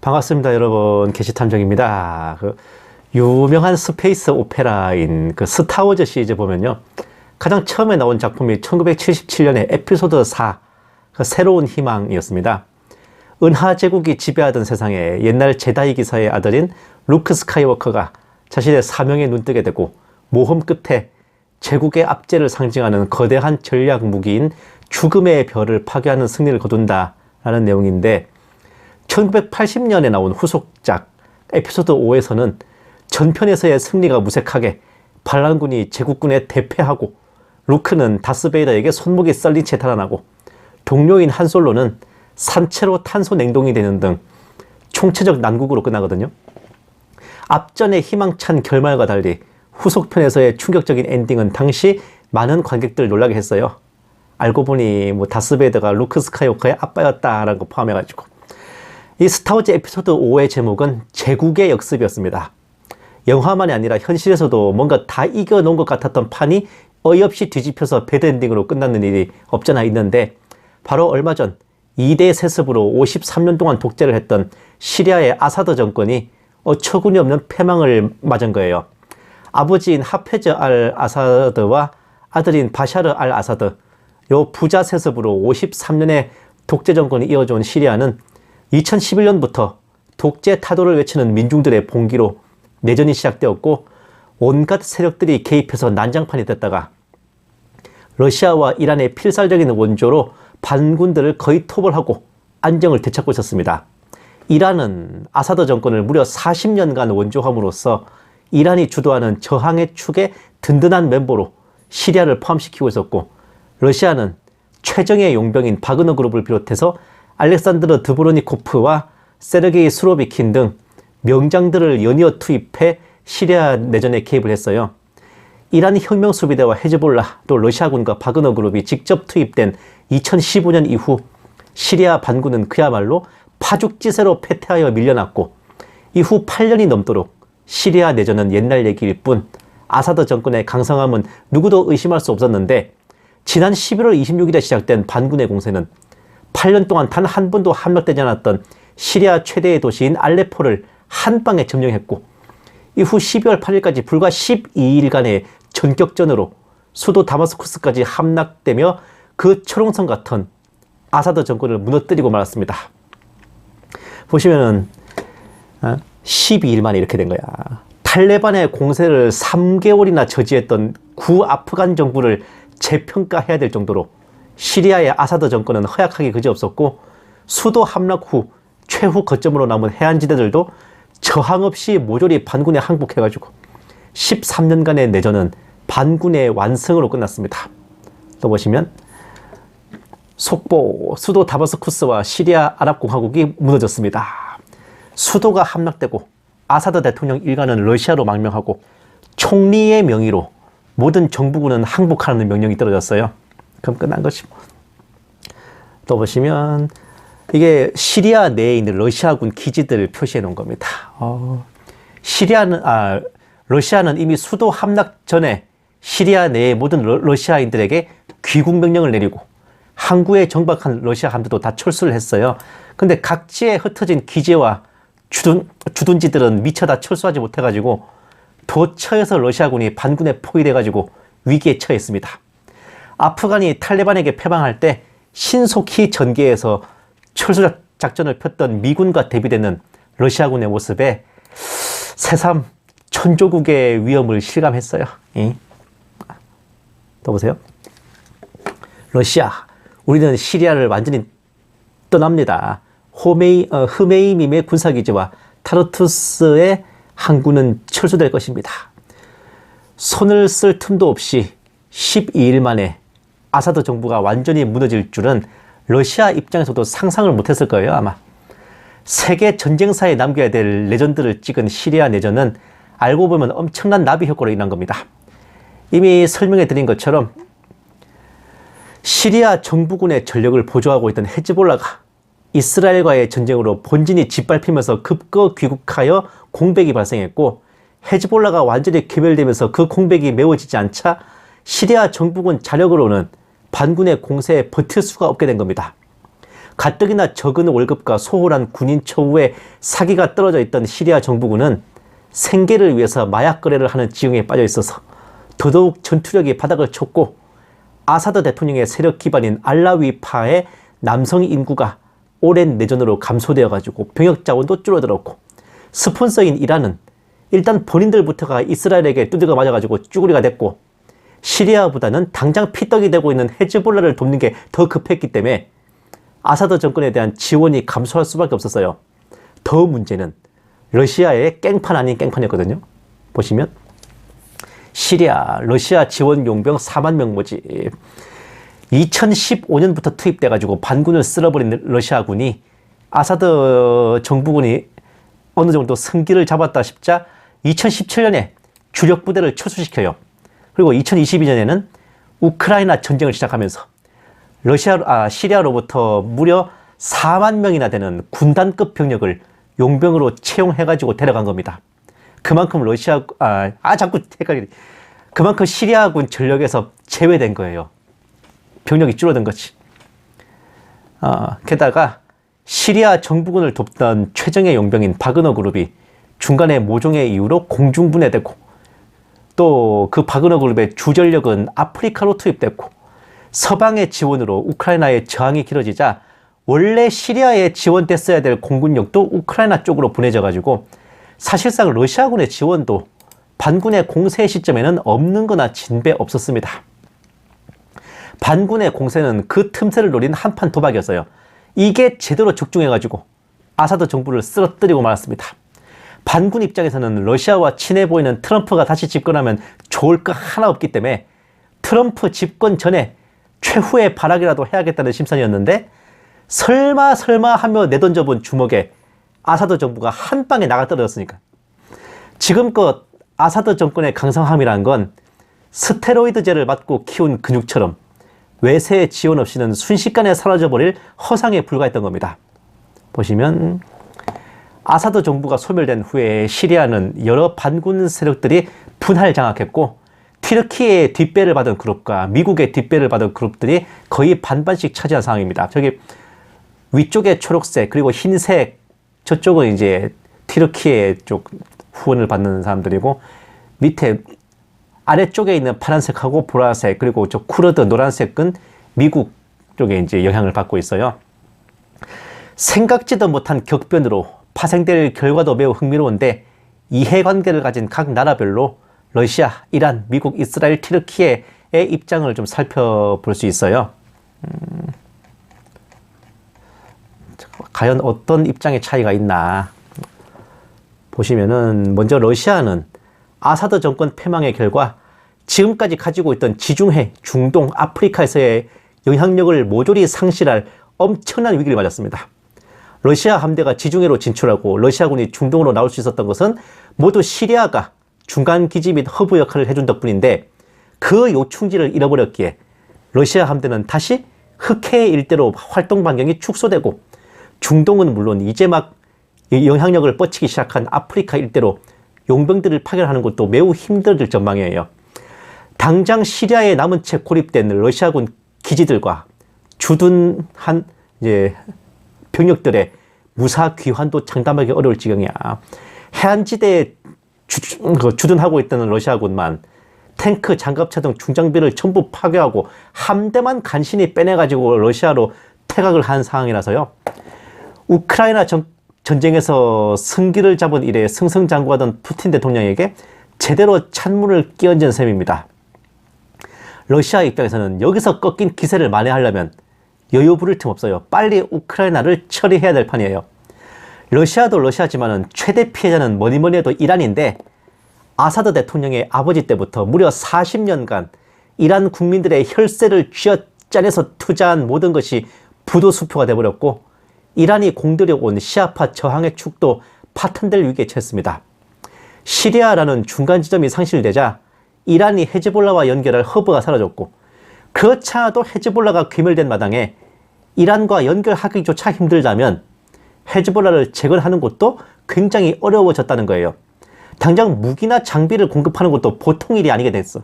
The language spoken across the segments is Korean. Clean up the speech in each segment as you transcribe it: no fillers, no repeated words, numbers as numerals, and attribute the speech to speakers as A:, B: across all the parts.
A: 반갑습니다, 여러분. 게시탐정입니다. 유명한 스페이스 오페라인 스타워즈 시리즈 보면요, 가장 처음에 나온 작품이 1977년에 에피소드 4, 새로운 희망이었습니다. 은하 제국이 지배하던 세상에 옛날 제다이 기사의 아들인 루크 스카이워커가 자신의 사명에 눈뜨게 되고, 모험 끝에 제국의 압제를 상징하는 거대한 전략 무기인 죽음의 별을 파괴하는 승리를 거둔다라는 내용인데, 1980년에 나온 후속작 에피소드 5에서는 전편에서의 승리가 무색하게 반란군이 제국군에 대패하고, 루크는 다스베이더에게 손목이 썰린 채 달아나고, 동료인 한솔로는 산채로 탄소 냉동이 되는 등 총체적 난국으로 끝나거든요. 앞전의 희망찬 결말과 달리 후속편에서의 충격적인 엔딩은 당시 많은 관객들을 놀라게 했어요. 알고 보니 다스베이더가 루크 스카이워커의 아빠였다라는 거 포함해가지고. 이 스타워즈 에피소드 5의 제목은 제국의 역습이었습니다. 영화만이 아니라 현실에서도 뭔가 다 이겨놓은 것 같았던 판이 어이없이 뒤집혀서 배드엔딩으로 끝나는 일이 없잖아 있는데, 바로 얼마 전 2대 세습으로 53년 동안 독재를 했던 시리아의 아사드 정권이 어처구니 없는 패망을 맞은 거예요. 아버지인 하페즈 알 아사드와 아들인 바샤르 알 아사드, 요 부자 세습으로 53년의 독재 정권이 이어져온 시리아는 2011년부터 독재 타도를 외치는 민중들의 봉기로 내전이 시작되었고, 온갖 세력들이 개입해서 난장판이 됐다가 러시아와 이란의 필살적인 원조로 반군들을 거의 토벌하고 안정을 되찾고 있었습니다. 이란은 아사드 정권을 무려 40년간 원조함으로써 이란이 주도하는 저항의 축의 든든한 멤버로 시리아를 포함시키고 있었고, 러시아는 최정예 용병인 바그너 그룹을 비롯해서 알렉산드르 드보르니코프와 세르게이 수로비킨 등 명장들을 연이어 투입해 시리아 내전에 개입을 했어요. 이란 혁명수비대와 헤즈볼라, 또 러시아군과 바그너 그룹이 직접 투입된 2015년 이후 시리아 반군은 그야말로 파죽지세로 패퇴하여 밀려났고, 이후 8년이 넘도록 시리아 내전은 옛날 얘기일 뿐 아사드 정권의 강성함은 누구도 의심할 수 없었는데, 지난 11월 26일에 시작된 반군의 공세는 8년 동안 단 한 번도 함락되지 않았던 시리아 최대의 도시인 알레포를 한 방에 점령했고, 이후 12월 8일까지 불과 12일간의 전격전으로 수도 다마스쿠스까지 함락되며 그 철옹성 같은 아사드 정권을 무너뜨리고 말았습니다. 보시면은 12일 만에 이렇게 된 거야. 탈레반의 공세를 3개월이나 저지했던 구아프간 정부를 재평가해야 될 정도로 시리아의 아사드 정권은 허약하기 그지없었고, 수도 함락 후 최후 거점으로 남은 해안지대들도 저항 없이 모조리 반군에 항복해가지고 13년간의 내전은 반군의 완승으로 끝났습니다. 또 보시면 속보, 수도 다마스쿠스와 시리아 아랍공화국이 무너졌습니다. 수도가 함락되고 아사드 대통령 일가는 러시아로 망명하고 총리의 명의로 모든 정부군은 항복하는 명령이 떨어졌어요. 그럼 끝난 것이고. 또 보시면 이게 시리아 내에 있는 러시아군 기지들을 표시해 놓은 겁니다. 러시아는 이미 수도 함락 전에 시리아 내의 모든 러시아인들에게 귀국 명령을 내리고 항구에 정박한 러시아 함대도 다 철수를 했어요. 근데 각지에 흩어진 기지와 주둔지들은 미처 다 철수하지 못해가지고 도처에서 러시아군이 반군에 포위돼가지고 위기에 처했습니다. 아프간이 탈레반에게 패망할 때 신속히 전개해서 철수 작전을 폈던 미군과 대비되는 러시아군의 모습에 새삼 천조국의 위험을 실감했어요. 또 보세요. 러시아, 우리는 시리아를 완전히 떠납니다. 흐메이밈의 군사기지와 타르투스의 항구는 철수될 것입니다. 손을 쓸 틈도 없이 12일 만에 아사드 정부가 완전히 무너질 줄은 러시아 입장에서도 상상을 못했을 거예요, 아마. 세계 전쟁사에 남겨야 될 레전드를 찍은 시리아 내전은 알고 보면 엄청난 나비 효과로 인한 겁니다. 이미 설명해 드린 것처럼 시리아 정부군의 전력을 보조하고 있던 헤즈볼라가 이스라엘과의 전쟁으로 본진이 짓밟히면서 급거 귀국하여 공백이 발생했고, 헤즈볼라가 완전히 괴멸되면서 그 공백이 메워지지 않자 시리아 정부군 자력으로는 반군의 공세에 버틸 수가 없게 된 겁니다. 가뜩이나 적은 월급과 소홀한 군인 처우에 사기가 떨어져 있던 시리아 정부군은 생계를 위해서 마약 거래를 하는 지형에 빠져 있어서 더더욱 전투력이 바닥을 쳤고, 아사드 대통령의 세력 기반인 알라위파의 남성 인구가 오랜 내전으로 감소되어 가지고 병역 자원도 줄어들었고, 스폰서인 이란은 일단 본인들부터가 이스라엘에게 두들겨 맞아 가지고 쭈구리가 됐고, 시리아보다는 당장 피떡이 되고 있는 헤즈볼라를 돕는 게 더 급했기 때문에 아사드 정권에 대한 지원이 감소할 수밖에 없었어요. 더 문제는 러시아의 깽판 아닌 깽판이었거든요. 보시면 시리아, 러시아 지원 용병 4만 명 모집. 2015년부터 투입돼가지고 반군을 쓸어버린 러시아군이 아사드 정부군이 어느 정도 승기를 잡았다 싶자 2017년에 주력 부대를 철수시켜요. 그리고 2022년에는 우크라이나 전쟁을 시작하면서 시리아로부터 무려 4만 명이나 되는 군단급 병력을 용병으로 채용해가지고 데려간 겁니다. 그만큼 그만큼 시리아군 전력에서 제외된 거예요. 병력이 줄어든 거지. 게다가 시리아 정부군을 돕던 최정예 용병인 바그너 그룹이 중간에 모종의 이유로 공중분해되고, 또 그 바그너 그룹의 주전력은 아프리카로 투입됐고, 서방의 지원으로 우크라이나의 저항이 길어지자 원래 시리아에 지원됐어야 될 공군력도 우크라이나 쪽으로 보내져 가지고 사실상 러시아군의 지원도 반군의 공세 시점에는 없는 거나 진배 없었습니다. 반군의 공세는 그 틈새를 노린 한판 도박이었어요. 이게 제대로 적중해가지고 아사드 정부를 쓰러뜨리고 말았습니다. 반군 입장에서는 러시아와 친해 보이는 트럼프가 다시 집권하면 좋을 거 하나 없기 때문에 트럼프 집권 전에 최후의 발악이라도 해야겠다는 심산이었는데, 설마 하며 내던져본 주먹에 아사드 정부가 한 방에 나가 떨어졌으니까. 지금껏 아사드 정권의 강성함이란 건 스테로이드제를 맞고 키운 근육처럼 외세의 지원 없이는 순식간에 사라져버릴 허상에 불과했던 겁니다. 보시면 아사드 정부가 소멸된 후에 시리아는 여러 반군 세력들이 분할 장악했고, 튀르키예의 뒷배를 받은 그룹과 미국의 뒷배를 받은 그룹들이 거의 반반씩 차지한 상황입니다. 저기 위쪽에 초록색 그리고 흰색, 저쪽은 이제 튀르키예 쪽 후원을 받는 사람들이고, 밑에 아래쪽에 있는 파란색하고 보라색 그리고 저 쿠르드 노란색은 미국 쪽에 이제 영향을 받고 있어요. 생각지도 못한 격변으로 파생될 결과도 매우 흥미로운데, 이해관계를 가진 각 나라별로 러시아, 이란, 미국, 이스라엘, 튀르키예의 입장을 좀 살펴볼 수 있어요. 과연 어떤 입장의 차이가 있나 보시면은, 먼저 러시아는 아사드 정권 패망의 결과 지금까지 가지고 있던 지중해, 중동, 아프리카에서의 영향력을 모조리 상실할 엄청난 위기를 맞았습니다. 러시아 함대가 지중해로 진출하고 러시아군이 중동으로 나올 수 있었던 것은 모두 시리아가 중간 기지 및 허브 역할을 해준 덕분인데, 그 요충지를 잃어버렸기에 러시아 함대는 다시 흑해 일대로 활동 반경이 축소되고, 중동은 물론 이제 막 영향력을 뻗치기 시작한 아프리카 일대로 용병들을 파견하는 것도 매우 힘들어질 전망이에요. 당장 시리아에 남은 채 고립된 러시아군 기지들과 주둔한 병력들의 무사 귀환도 장담하기 어려울 지경이야. 해안지대에 주둔하고 있던 러시아군만 탱크, 장갑차 등 중장비를 전부 파괴하고 함대만 간신히 빼내가지고 러시아로 퇴각을 한 상황이라서요. 우크라이나 전쟁에서 승기를 잡은 이래 승승장구하던 푸틴 대통령에게 제대로 찬물을 끼얹은 셈입니다. 러시아 입장에서는 여기서 꺾인 기세를 만회하려면 여유 부릴 틈 없어요. 빨리 우크라이나를 처리해야 될 판이에요. 러시아도 러시아지만은 최대 피해자는 뭐니뭐니 해도 이란인데, 아사드 대통령의 아버지 때부터 무려 40년간 이란 국민들의 혈세를 쥐어짜내서 투자한 모든 것이 부도수표가 돼버렸고, 이란이 공들여온 시아파 저항의 축도 파탄될 위기에 처했습니다. 시리아라는 중간 지점이 상실되자 이란이 헤즈볼라와 연결할 허브가 사라졌고, 그렇지 않아도 헤즈볼라가 괴멸된 마당에 이란과 연결하기조차 힘들다면 헤즈볼라를 제거하는 것도 굉장히 어려워졌다는 거예요. 당장 무기나 장비를 공급하는 것도 보통 일이 아니게 됐어.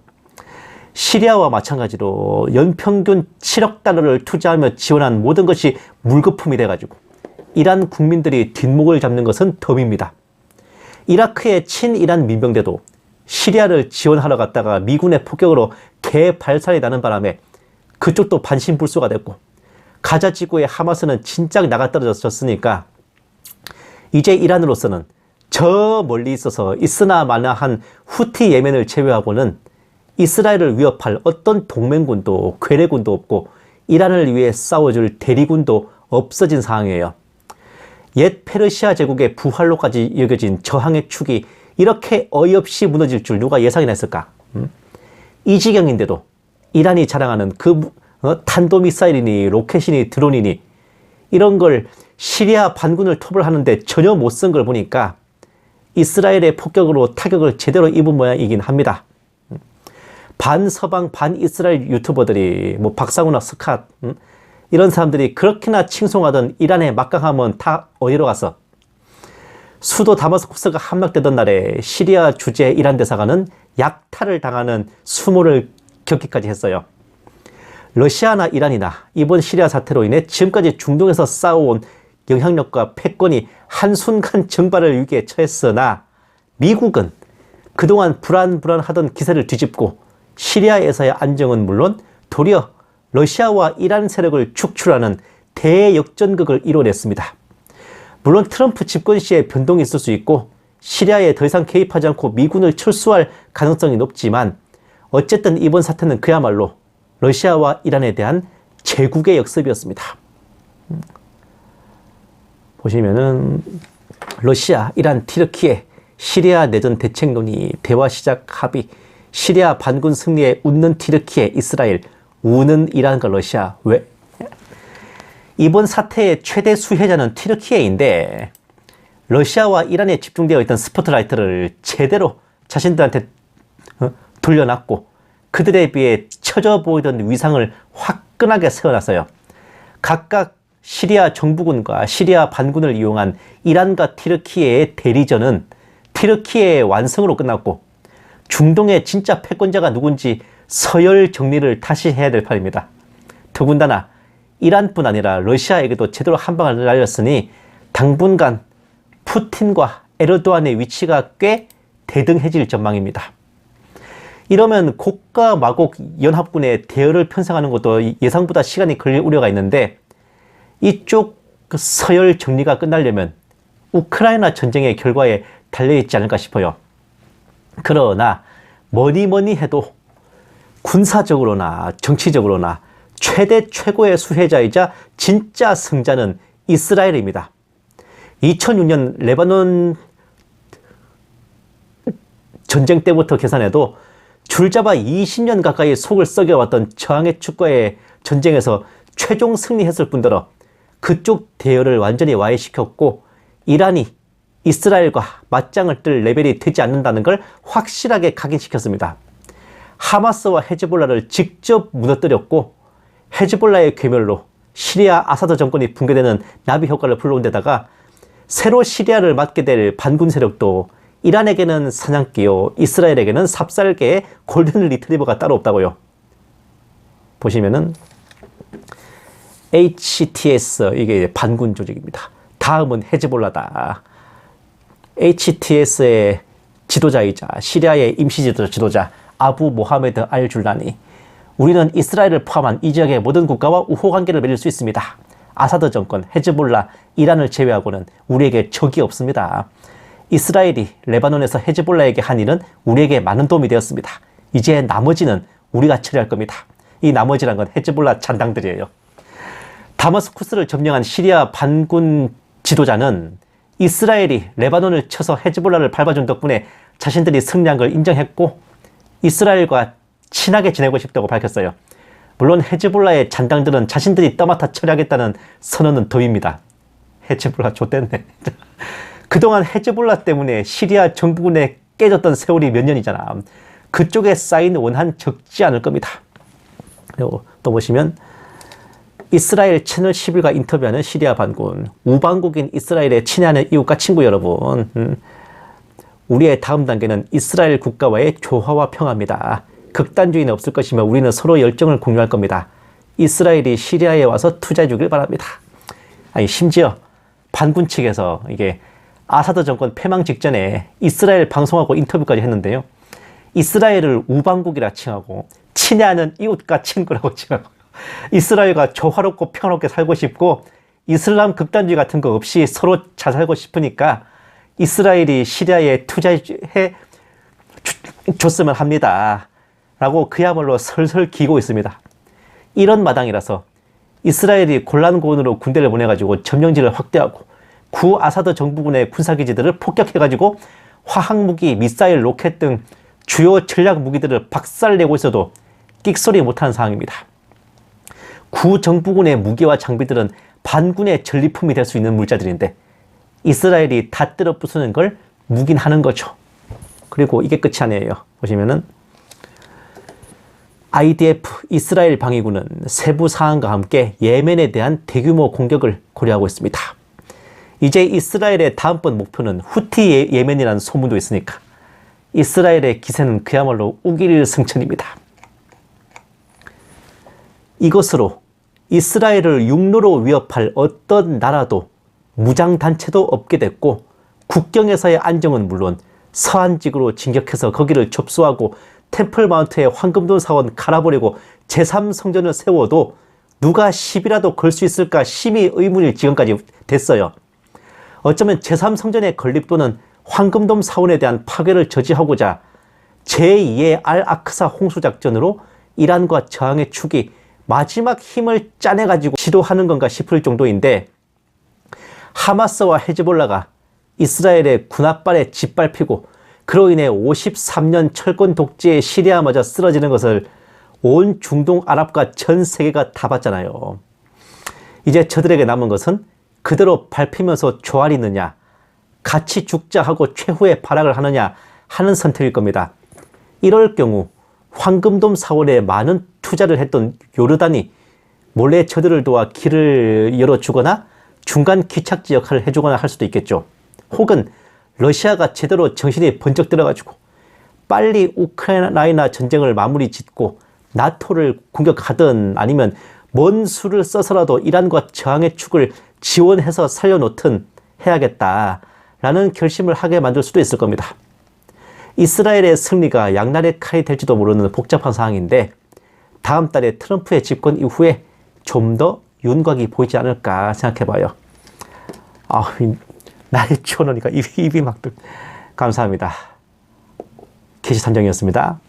A: 시리아와 마찬가지로 연평균 7억 달러를 투자하며 지원한 모든 것이 물거품이 돼가지고 이란 국민들이 뒷목을 잡는 것은 덤입니다. 이라크의 친이란 민병대도 시리아를 지원하러 갔다가 미군의 폭격으로 개발살이 나는 바람에 그쪽도 반신불수가 됐고, 가자 지구의 하마스는 진작 나가떨어졌으니까 이제 이란으로서는 저 멀리 있어서 있으나 마나한 후티 예멘을 제외하고는 이스라엘을 위협할 어떤 동맹군도 괴뢰군도 없고 이란을 위해 싸워줄 대리군도 없어진 상황이에요. 옛 페르시아 제국의 부활로까지 여겨진 저항의 축이 이렇게 어이없이 무너질 줄 누가 예상이나 했을까? 이 지경인데도 이란이 자랑하는 그 탄도미사일이니 로켓이니 드론이니 이런 걸 시리아 반군을 토벌하는데 전혀 못 쓴 걸 보니까 이스라엘의 폭격으로 타격을 제대로 입은 모양이긴 합니다. 반서방 반이스라엘 유튜버들이 뭐 박상우나 스캇 이런 사람들이 그렇게나 칭송하던 이란의 막강함은 다 어디로 가서, 수도 다마스쿠스가 함락되던 날에 시리아 주재 이란 대사관은 약탈을 당하는 수모를 겪기까지 했어요. 러시아나 이란이나 이번 시리아 사태로 인해 지금까지 중동에서 쌓아온 영향력과 패권이 한순간 증발을 위기에 처했으나 미국은 그동안 불안불안하던 기세를 뒤집고 시리아에서의 안정은 물론 도리어 러시아와 이란 세력을 축출하는 대역전극을 이뤄냈습니다. 물론 트럼프 집권 시에 변동이 있을 수 있고 시리아에 더 이상 개입하지 않고 미군을 철수할 가능성이 높지만 어쨌든 이번 사태는 그야말로 러시아와 이란에 대한 제국의 역습이었습니다. 보시면은 러시아, 이란, 티르키예, 시리아 내전 대책론이 대화 시작 합의, 시리아 반군 승리에 웃는 티르키예, 이스라엘, 우는 이란과 러시아. 왜? 이번 사태의 최대 수혜자는 티르키예인데 러시아와 이란에 집중되어 있던 스포트라이트를 제대로 자신들한테 돌려놨고 그들에 비해 처져 보이던 위상을 화끈하게 세워놨어요. 각각 시리아 정부군과 시리아 반군을 이용한 이란과 티르키예의 대리전은 티르키예의 완승으로 끝났고 중동의 진짜 패권자가 누군지 서열 정리를 다시 해야 될 판입니다. 더군다나 이란뿐 아니라 러시아에게도 제대로 한 방을 날렸으니 당분간 푸틴과 에르도안의 위치가 꽤 대등해질 전망입니다. 이러면 곡과 마곡 연합군의 대열을 편성하는 것도 예상보다 시간이 걸릴 우려가 있는데 이쪽 서열 정리가 끝나려면 우크라이나 전쟁의 결과에 달려있지 않을까 싶어요. 그러나 뭐니 해도 군사적으로나 정치적으로나 최대 최고의 수혜자이자 진짜 승자는 이스라엘입니다. 2006년 레바논 전쟁 때부터 계산해도 줄잡아 20년 가까이 속을 썩여왔던 저항의 축과의 전쟁에서 최종 승리했을 뿐더러 그쪽 대열을 완전히 와해시켰고 이란이 이스라엘과 맞짱을 뜰 레벨이 되지 않는다는 걸 확실하게 각인시켰습니다. 하마스와 헤즈볼라를 직접 무너뜨렸고 헤즈볼라의 괴멸로 시리아 아사드 정권이 붕괴되는 나비 효과를 불러온 데다가 새로 시리아를 맡게 될 반군 세력도 이란에게는 사냥개요, 이스라엘에게는 삽살개의 골든 리트리버가 따로 없다고요. 보시면은 HTS, 이게 반군 조직입니다. 다음은 헤즈볼라다. HTS의 지도자이자 시리아의 임시 지도자 아부 모하메드 알 줄라니, 우리는 이스라엘을 포함한 이 지역의 모든 국가와 우호 관계를 맺을 수 있습니다. 아사드 정권, 헤즈볼라, 이란을 제외하고는 우리에게 적이 없습니다. 이스라엘이 레바논에서 헤즈볼라에게 한 일은 우리에게 많은 도움이 되었습니다. 이제 나머지는 우리가 처리할 겁니다. 이 나머지란 건 헤즈볼라 잔당들이에요. 다마스쿠스를 점령한 시리아 반군 지도자는 이스라엘이 레바논을 쳐서 헤즈볼라를 밟아준 덕분에 자신들이 승리한 걸 인정했고 이스라엘과 친하게 지내고 싶다고 밝혔어요. 물론 헤즈볼라의 잔당들은 자신들이 떠맡아 처리하겠다는 선언은 더입니다. 헤즈볼라 좆됐네. 그동안 헤즈볼라 때문에 시리아 정부군에 깨졌던 세월이 몇 년이잖아. 그쪽에 쌓인 원한 적지 않을 겁니다. 그리고 또 보시면 이스라엘 채널 11과 인터뷰하는 시리아 반군, 우방국인 이스라엘의 친애하는 이웃과 친구 여러분, 우리의 다음 단계는 이스라엘 국가와의 조화와 평화입니다. 극단주의는 없을 것이며 우리는 서로 열정을 공유할 겁니다. 이스라엘이 시리아에 와서 투자해 주길 바랍니다. 아니, 심지어 반군 측에서 이게 아사드 정권 패망 직전에 이스라엘 방송하고 인터뷰까지 했는데요. 이스라엘을 우방국이라 칭하고 친애하는 이웃과 친구라고 칭하고 이스라엘과 조화롭고 평화롭게 살고 싶고 이슬람 극단주의 같은 거 없이 서로 잘 살고 싶으니까 이스라엘이 시리아에 투자해 줬으면 합니다. 라고 그야말로 설설 기고 있습니다. 이런 마당이라서 이스라엘이 골란고원으로 군대를 보내가지고 점령지를 확대하고 구 아사드 정부군의 군사기지들을 폭격해가지고 화학무기, 미사일, 로켓 등 주요 전략 무기들을 박살내고 있어도 끽소리 못하는 상황입니다. 구 정부군의 무기와 장비들은 반군의 전리품이 될 수 있는 물자들인데 이스라엘이 다 때려 부수는 걸 묵인하는 거죠. 그리고 이게 끝이 아니에요. 보시면은 IDF 이스라엘 방위군은 세부 사항과 함께 예멘에 대한 대규모 공격을 고려하고 있습니다. 이제 이스라엘의 다음번 목표는 후티 예멘이라는 소문도 있으니까 이스라엘의 기세는 그야말로 우길승천입니다. 이것으로 이스라엘을 육로로 위협할 어떤 나라도 무장단체도 없게 됐고 국경에서의 안정은 물론 서안직으로 진격해서 거기를 접수하고 템플마운트에 황금돈 사원 갈아버리고 제3성전을 세워도 누가 시비라도 걸 수 있을까 심히 의문일 지경까지 됐어요. 어쩌면 제3성전의 건립도는 황금돔 사원에 대한 파괴를 저지하고자 제2의 알아크사 홍수작전으로 이란과 저항의 축이 마지막 힘을 짜내가지고 시도하는 건가 싶을 정도인데 하마스와 헤즈볼라가 이스라엘의 군합발에 짓밟히고 그로 인해 53년 철권 독재의 시리아마저 쓰러지는 것을 온 중동 아랍과 전 세계가 다 봤잖아요. 이제 저들에게 남은 것은 그대로 밟히면서 조아리느냐, 같이 죽자 하고 최후의 발악을 하느냐 하는 선택일 겁니다. 이럴 경우 황금돔 사원에 많은 투자를 했던 요르단이 몰래 저들을 도와 길을 열어주거나 중간 기착지 역할을 해주거나 할 수도 있겠죠. 혹은 러시아가 제대로 정신이 번쩍 들어가지고 빨리 우크라이나 전쟁을 마무리 짓고 나토를 공격하든 아니면 뭔 수를 써서라도 이란과 저항의 축을 지원해서 살려놓든 해야겠다라는 결심을 하게 만들 수도 있을 겁니다. 이스라엘의 승리가 양날의 칼이 될지도 모르는 복잡한 상황인데 다음 달에 트럼프의 집권 이후에 좀 더 윤곽이 보이지 않을까 생각해봐요. 날이 추워놓으니까 입이 막 감사합니다. 게시탐정이었습니다.